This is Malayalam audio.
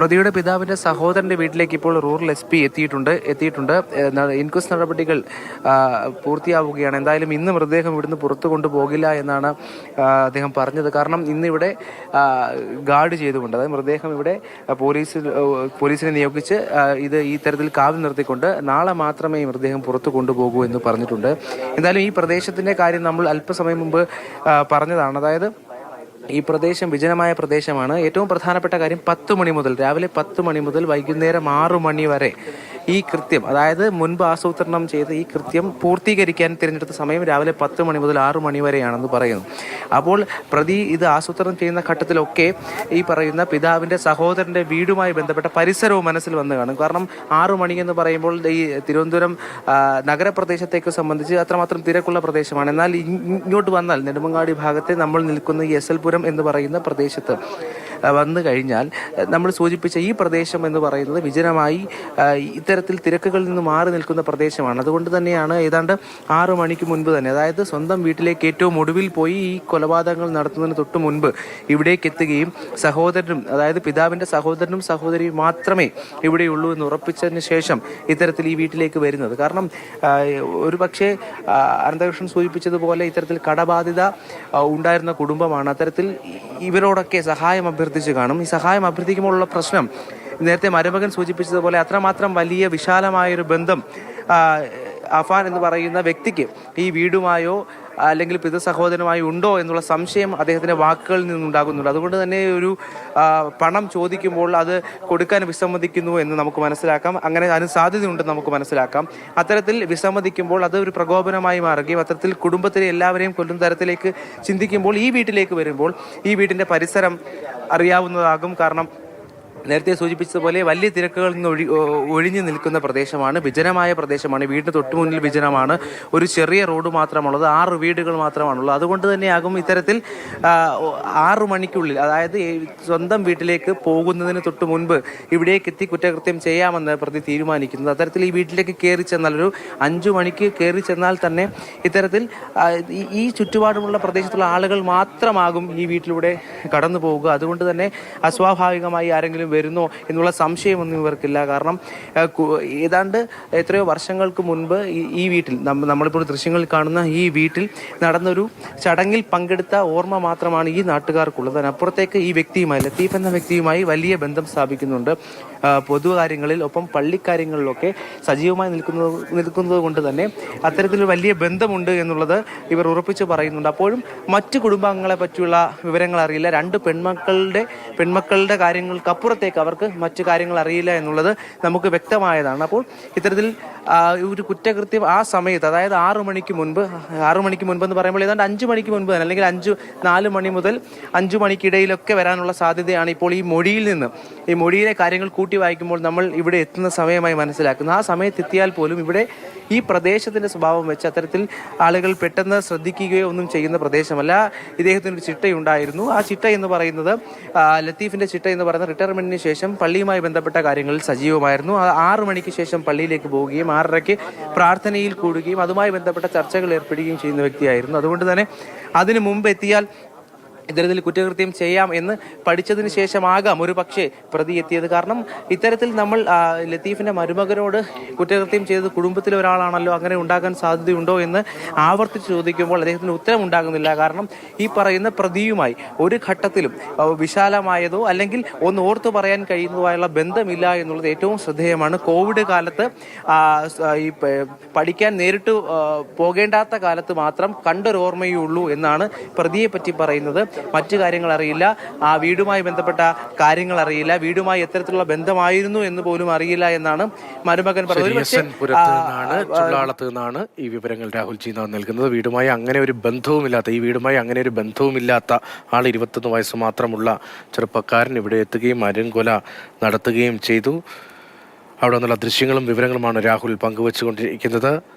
പ്രതിയുടെ പിതാവിന്റെ സഹോദരന്റെ വീട്ടിലേക്ക് ഇപ്പോൾ റൂറൽ SP എത്തിയിട്ടുണ്ട്. ഇൻക്വസ്റ്റ് നടപടികൾ പൂർത്തിയാവുകയാണ്. എന്തായാലും ഇന്ന് മൃതദേഹം ഇവിടുന്ന് പുറത്തു കൊണ്ടുപോകില്ല എന്നാണ് അദ്ദേഹം പറഞ്ഞത്. കാരണം ഇന്നിവിടെ ഗാർഡ് ചെയ്തുകൊണ്ട്, അതായത് മൃതദേഹം ഇവിടെ പോലീസിനെ നിയോഗിച്ച് ഈ തരത്തിൽ കാവൽ നിർത്തിക്കൊണ്ട് നാളെ മാത്രമേ ഈ മൃതദേഹം പുറത്തു കൊണ്ടുപോകൂ എന്ന് പറഞ്ഞിട്ടുണ്ട്. എന്തായാലും ഈ പ്രദേശത്തിന്റെ കാര്യം നമ്മൾ അല്പസമയം മുമ്പ് പറഞ്ഞതാണ്. അതായത് ഈ പ്രദേശം വിജനമായ പ്രദേശമാണ്. ഏറ്റവും പ്രധാനപ്പെട്ട കാര്യം 10 മണി മുതൽ, രാവിലെ 10 മണി മുതൽ വൈകുന്നേരം 6 മണി വരെ ഈ കൃത്യം, അതായത് മുൻപ് ആസൂത്രണം ചെയ്ത് ഈ കൃത്യം പൂർത്തീകരിക്കാൻ തിരഞ്ഞെടുത്ത സമയം രാവിലെ 10 മണി മുതൽ 6 മണി വരെയാണെന്ന് പറയുന്നു. അപ്പോൾ പ്രതി ഇത് ആസൂത്രണം ചെയ്യുന്ന ഘട്ടത്തിലൊക്കെ ഈ പറയുന്ന പിതാവിൻ്റെ സഹോദരൻ്റെ വീടുമായി ബന്ധപ്പെട്ട പരിസരവും മനസ്സിൽ വന്നു കാണും. കാരണം 6 മണി എന്ന് പറയുമ്പോൾ ഈ തിരുവനന്തപുരം നഗരപ്രദേശത്തേക്ക് സംബന്ധിച്ച് അത്രമാത്രം തിരക്കുള്ള പ്രദേശമാണ്. എന്നാൽ ഇങ്ങോട്ട് വന്നാൽ നെടുമങ്ങാടി ഭാഗത്തെ നമ്മൾ നിൽക്കുന്ന ഈ SL പുരം എന്ന് പറയുന്ന പ്രദേശത്ത് വന്നു കഴിഞ്ഞാൽ നമ്മൾ സൂചിപ്പിച്ച ഈ പ്രദേശം എന്ന് പറയുന്നത് വിജനമായി ഇത്തരത്തിൽ തിരക്കുകളിൽ നിന്ന് മാറി നിൽക്കുന്ന പ്രദേശമാണ്. അതുകൊണ്ട് തന്നെയാണ് ഏതാണ്ട് 6 മണിക്ക് മുൻപ് തന്നെ, അതായത് സ്വന്തം വീട്ടിലേക്ക് ഏറ്റവും ഒടുവിൽ പോയി ഈ കൊലപാതകങ്ങൾ നടത്തുന്നതിന് തൊട്ട് മുൻപ് ഇവിടേക്ക് എത്തുകയും സഹോദരനും, അതായത് പിതാവിൻ്റെ സഹോദരനും സഹോദരിയും മാത്രമേ ഇവിടെയുള്ളൂ എന്ന് ഉറപ്പിച്ചതിന് ശേഷം ഇത്തരത്തിൽ ഈ വീട്ടിലേക്ക് വരുന്നത്. കാരണം ഒരു പക്ഷേ അനന്തകൃഷ്ണൻ സൂചിപ്പിച്ചതുപോലെ ഇത്തരത്തിൽ കടബാധിത ഉണ്ടായിരുന്ന കുടുംബമാണ്. അത്തരത്തിൽ ഇവരോടൊക്കെ സഹായം അഭ്യർത്ഥിച്ച് കാണും. ഈ സഹായം അഭ്യർത്ഥിക്കുമ്പോഴുള്ള പ്രശ്നം, നേരത്തെ മരുമകൻ സൂചിപ്പിച്ചതുപോലെ അത്രമാത്രം വലിയ വിശാലമായൊരു ബന്ധം അഫാൻ എന്ന് പറയുന്ന വ്യക്തിക്ക് ഈ വീടുമായോ അല്ലെങ്കിൽ പിതൃ സഹോദരനുമായോ ഉണ്ടോ എന്നുള്ള സംശയം അദ്ദേഹത്തിൻ്റെ വാക്കുകളിൽ നിന്നുണ്ടാകുന്നുണ്ട്. അതുകൊണ്ട് തന്നെ ഒരു പണം ചോദിക്കുമ്പോൾ അത് കൊടുക്കാൻ വിസമ്മതിക്കുന്നു എന്ന് നമുക്ക് മനസ്സിലാക്കാം. അങ്ങനെ അതിന് സാധ്യതയുണ്ടെന്ന് നമുക്ക് മനസ്സിലാക്കാം. അത്തരത്തിൽ വിസമ്മതിക്കുമ്പോൾ അത് ഒരു പ്രകോപനമായി മാറുകയും അത്തരത്തിൽ കുടുംബത്തിലെ എല്ലാവരെയും കൊല്ലുന്ന തരത്തിലേക്ക് ചിന്തിക്കുമ്പോൾ ഈ വീട്ടിലേക്ക് വരുമ്പോൾ ഈ വീടിൻ്റെ പരിസരം അറിയാവുന്നതാകും. കാരണം നേരത്തെ സൂചിപ്പിച്ചതുപോലെ വലിയ തിരക്കുകളിൽ നിന്ന് ഒഴിഞ്ഞു നിൽക്കുന്ന പ്രദേശമാണ്, വിജനമായ പ്രദേശമാണ്. വീടിന് തൊട്ടു മുന്നിൽ വിജനമാണ്. ഒരു ചെറിയ റോഡ് മാത്രമാണുള്ളത്, 6 വീടുകൾ മാത്രമാണുള്ളത്. അതുകൊണ്ട് തന്നെയാകും ഇത്തരത്തിൽ 6 മണിക്കുള്ളിൽ, അതായത് സ്വന്തം വീട്ടിലേക്ക് പോകുന്നതിന് തൊട്ട് മുൻപ് ഇവിടേക്ക് എത്തി കുറ്റകൃത്യം ചെയ്യാമെന്ന് പ്രതി തീരുമാനിക്കുന്നത്. അത്തരത്തിൽ ഈ വീട്ടിലേക്ക് കയറി ചെന്നാൽ, ഒരു 5 മണിക്ക് കയറി ചെന്നാൽ തന്നെ ഇത്തരത്തിൽ ഈ ചുറ്റുപാടുമുള്ള പ്രദേശത്തുള്ള ആളുകൾ മാത്രമാകും ഈ വീട്ടിലൂടെ കടന്നു പോവുക. അതുകൊണ്ട് തന്നെ അസ്വാഭാവികമായി ആരെങ്കിലും വരുന്നോ എന്നുള്ള സംശയമൊന്നും ഇവർക്കില്ല. കാരണം ഏതാണ്ട് എത്രയോ വർഷങ്ങൾക്ക് മുൻപ് ഈ വീട്ടിൽ, നമ്മളിപ്പോൾ ദൃശ്യങ്ങളിൽ കാണുന്ന ഈ വീട്ടിൽ നടന്നൊരു ചടങ്ങിൽ പങ്കെടുത്ത ഓർമ്മ മാത്രമാണ് ഈ നാട്ടുകാർക്കുള്ളത്. അതിനപ്പുറത്തേക്ക് ഈ വ്യക്തിയുമായി, ലത്തീഫ് എന്ന വ്യക്തിയുമായി വലിയ ബന്ധം സ്ഥാപിക്കുന്നുണ്ട്. പൊതുകാര്യങ്ങളിൽ ഒപ്പം പള്ളിക്കാര്യങ്ങളിലൊക്കെ സജീവമായി നിൽക്കുന്നത് കൊണ്ട് തന്നെ അത്തരത്തിലൊരു വലിയ ബന്ധമുണ്ട് എന്നുള്ളത് ഇവർ ഉറപ്പിച്ച് പറയുന്നുണ്ട്. അപ്പോഴും മറ്റു കുടുംബാംഗങ്ങളെ പറ്റിയുള്ള വിവരങ്ങൾ അറിയില്ല. 2 പെൺമക്കളുടെ കാര്യങ്ങൾക്കപ്പുറത്തേക്ക് അവർക്ക് മറ്റു കാര്യങ്ങൾ അറിയില്ല എന്നുള്ളത് നമുക്ക് വ്യക്തമായതാണ്. അപ്പോൾ ഇത്തരത്തിൽ ഒരു കുറ്റകൃത്യം ആ സമയത്ത്, അതായത് 6 മണിക്ക് മുൻപ് എന്ന് പറയുമ്പോൾ ഏതാണ്ട് 5 മണിക്ക് മുൻപ് തന്നെ, അല്ലെങ്കിൽ 4 മണി മുതൽ 5 മണിക്കിടയിലൊക്കെ വരാനുള്ള സാധ്യതയാണ് ഇപ്പോൾ ഈ മൊഴിയിലെ കാര്യങ്ങൾ കൂട്ടി വായിക്കുമ്പോൾ നമ്മൾ ഇവിടെ എത്തുന്ന സമയമായി മനസ്സിലാക്കുന്നത്. ആ സമയത്ത് എത്തിയാൽ പോലും ഇവിടെ ഈ പ്രദേശത്തിന്റെ സ്വഭാവം വെച്ച് അത്തരത്തിൽ ആളുകൾ പെട്ടെന്ന് ശ്രദ്ധിക്കുകയോ ഒന്നും ചെയ്യുന്ന പ്രദേശമല്ല. ഇദ്ദേഹത്തിനൊരു ചിട്ടയുണ്ടായിരുന്നു. ആ ചിട്ട എന്ന് പറയുന്നത്, ലത്തീഫിന്റെ ചിട്ട എന്ന് പറയുന്നത്, റിട്ടയർമെന്റിന് ശേഷം പള്ളിയുമായി ബന്ധപ്പെട്ട കാര്യങ്ങളിൽ സജീവമായിരുന്നു. 6 മണിക്ക് ശേഷം പള്ളിയിലേക്ക് പോവുകയും 6:30 പ്രാർത്ഥനയിൽ കൂടുകയും അതുമായി ബന്ധപ്പെട്ട ചർച്ചകൾ ഏർപ്പെടുകയും ചെയ്യുന്ന വ്യക്തിയായിരുന്നു. അതുകൊണ്ട് തന്നെ അതിനു മുമ്പ് എത്തിയാൽ ഇത്തരത്തിൽ കുറ്റകൃത്യം ചെയ്യാം എന്ന് പഠിച്ചതിന് ശേഷമാകാം ഒരു പക്ഷേ പ്രതി എത്തിയത്. കാരണം ഇത്തരത്തിൽ നമ്മൾ ലത്തീഫിന്റെ മരുമകനോട് കുറ്റകൃത്യം ചെയ്തത് കുടുംബത്തിലെ ഒരാളാണല്ലോ, അങ്ങനെ ഉണ്ടാകാൻ സാധ്യതയുണ്ടോ എന്ന് ആവർത്തിച്ച് ചോദിക്കുമ്പോൾ അദ്ദേഹത്തിന് ഉത്തരം ഉണ്ടാകുന്നില്ല. കാരണം ഈ പറയുന്ന പ്രതിയുമായി ഒരു ഘട്ടത്തിലും വിശാലമായതോ അല്ലെങ്കിൽ ഒന്ന് ഓർത്തു പറയാൻ കഴിയുന്നതുമായുള്ള ബന്ധമില്ല എന്നുള്ളത് ഏറ്റവും ശ്രദ്ധേയമാണ്. കോവിഡ് കാലത്ത് ഈ പഠിക്കാൻ നേരിട്ട് പോകേണ്ടാത്ത കാലത്ത് മാത്രം കണ്ടൊരോർമ്മയേ ഉള്ളൂ എന്നാണ് പ്രതിയെ പറ്റി പറയുന്നത്. മറ്റു കാര്യങ്ങൾ അറിയില്ല, ആ വീടുമായി ബന്ധപ്പെട്ട കാര്യങ്ങൾ അറിയില്ല, വീടുമായി എത്തരത്തിലുള്ള ബന്ധമായിരുന്നു എന്ന് പോലും അറിയില്ല എന്നാണ് മരുമകൻ പറഞ്ഞത്. ചുള്ളാളത്ത് നിന്നാണ് ഈ വിവരങ്ങൾ രാഹുൽ ചീനാഥ് നൽകുന്നത്. ഈ വീടുമായി അങ്ങനെ ഒരു ബന്ധവുമില്ലാത്ത ആൾ, 21 വയസ്സ് മാത്രമുള്ള ചെറുപ്പക്കാരൻ ഇവിടെ എത്തുകയും അരുംകൊല നടത്തുകയും ചെയ്തു. അവിടെ നിന്നുള്ള ദൃശ്യങ്ങളും വിവരങ്ങളുമാണ് രാഹുൽ പങ്കുവച്ചുകൊണ്ടിരിക്കുന്നത്.